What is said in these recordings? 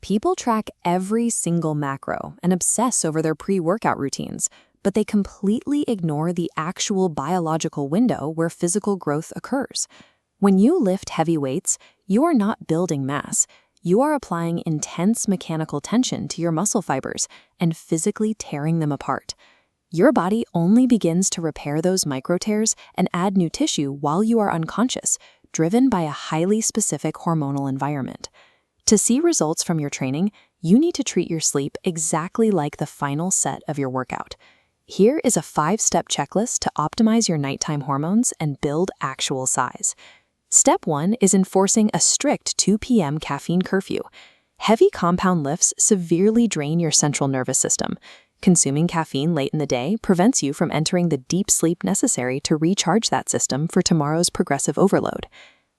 People track every single macro and obsess over their pre-workout routines, but they completely ignore the actual biological window where physical growth occurs. When you lift heavy weights, you are not building mass. You are applying intense mechanical tension to your muscle fibers and physically tearing them apart. Your body only begins to repair those micro tears and add new tissue while you are unconscious, driven by a highly specific hormonal environment. To see results from your training, you need to treat your sleep exactly like the final set of your workout. Here is a 5-step checklist to optimize your nighttime hormones and build actual size. Step 1 is enforcing a strict 2 p.m. caffeine curfew. Heavy compound lifts severely drain your central nervous system. Consuming caffeine late in the day prevents you from entering the deep sleep necessary to recharge that system for tomorrow's progressive overload.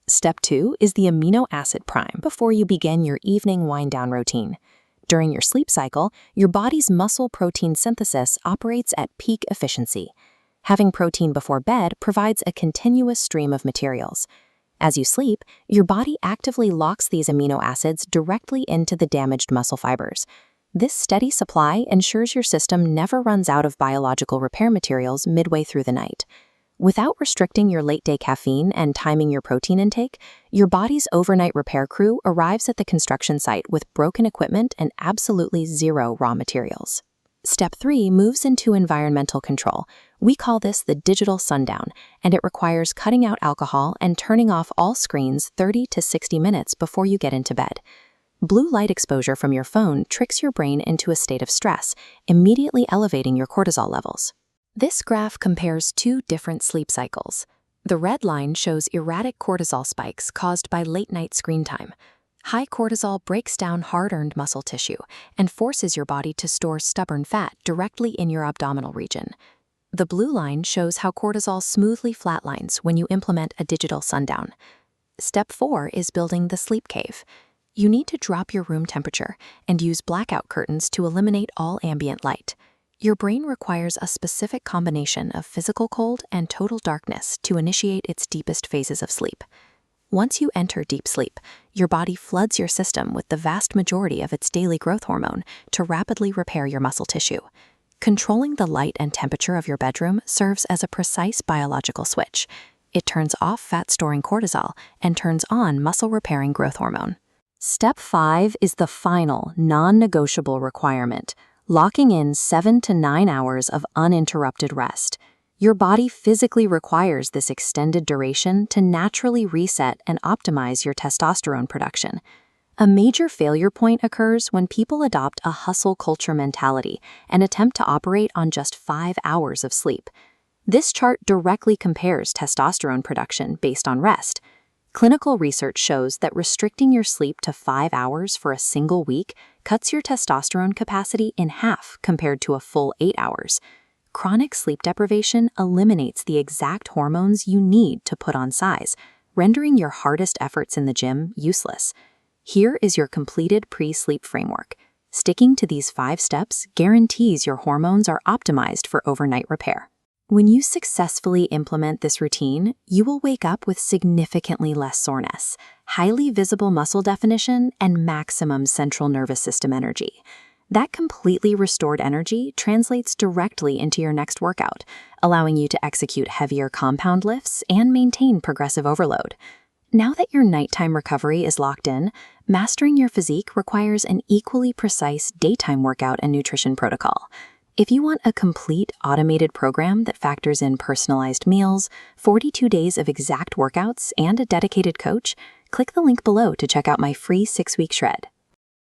Step 2 is the amino acid prime before you begin your evening wind-down routine. During your sleep cycle, your body's muscle protein synthesis operates at peak efficiency. Having protein before bed provides a continuous stream of materials. As you sleep, your body actively locks these amino acids directly into the damaged muscle fibers. This steady supply ensures your system never runs out of biological repair materials midway through the night. Without restricting your late-day caffeine and timing your protein intake, your body's overnight repair crew arrives at the construction site with broken equipment and absolutely zero raw materials. Step 3 moves into environmental control. We call this the digital sundown, and it requires cutting out alcohol and turning off all screens 30 to 60 minutes before you get into bed. Blue light exposure from your phone tricks your brain into a state of stress, immediately elevating your cortisol levels. This graph compares 2 different sleep cycles. The red line shows erratic cortisol spikes caused by late-night screen time. High cortisol breaks down hard-earned muscle tissue and forces your body to store stubborn fat directly in your abdominal region. The blue line shows how cortisol smoothly flatlines when you implement a digital sundown. Step 4 is building the sleep cave. You need to drop your room temperature and use blackout curtains to eliminate all ambient light. Your brain requires a specific combination of physical cold and total darkness to initiate its deepest phases of sleep. Once you enter deep sleep, your body floods your system with the vast majority of its daily growth hormone to rapidly repair your muscle tissue. Controlling the light and temperature of your bedroom serves as a precise biological switch. It turns off fat-storing cortisol and turns on muscle-repairing growth hormone. Step 5 is the final, non-negotiable requirement: locking in 7 to 9 hours of uninterrupted rest. Your body physically requires this extended duration to naturally reset and optimize your testosterone production. A major failure point occurs when people adopt a hustle culture mentality and attempt to operate on just 5 hours of sleep. This chart directly compares testosterone production based on rest. Clinical research shows that restricting your sleep to 5 hours for a single week cuts your testosterone capacity in half compared to a full 8 hours. Chronic sleep deprivation eliminates the exact hormones you need to put on size, rendering your hardest efforts in the gym useless. Here is your completed pre-sleep framework. Sticking to these 5 steps guarantees your hormones are optimized for overnight repair. When you successfully implement this routine, you will wake up with significantly less soreness, highly visible muscle definition, and maximum central nervous system energy. That completely restored energy translates directly into your next workout, allowing you to execute heavier compound lifts and maintain progressive overload. Now that your nighttime recovery is locked in, mastering your physique requires an equally precise daytime workout and nutrition protocol. If you want a complete automated program that factors in personalized meals, 42 days of exact workouts, and a dedicated coach, click the link below to check out my free 6-week shred.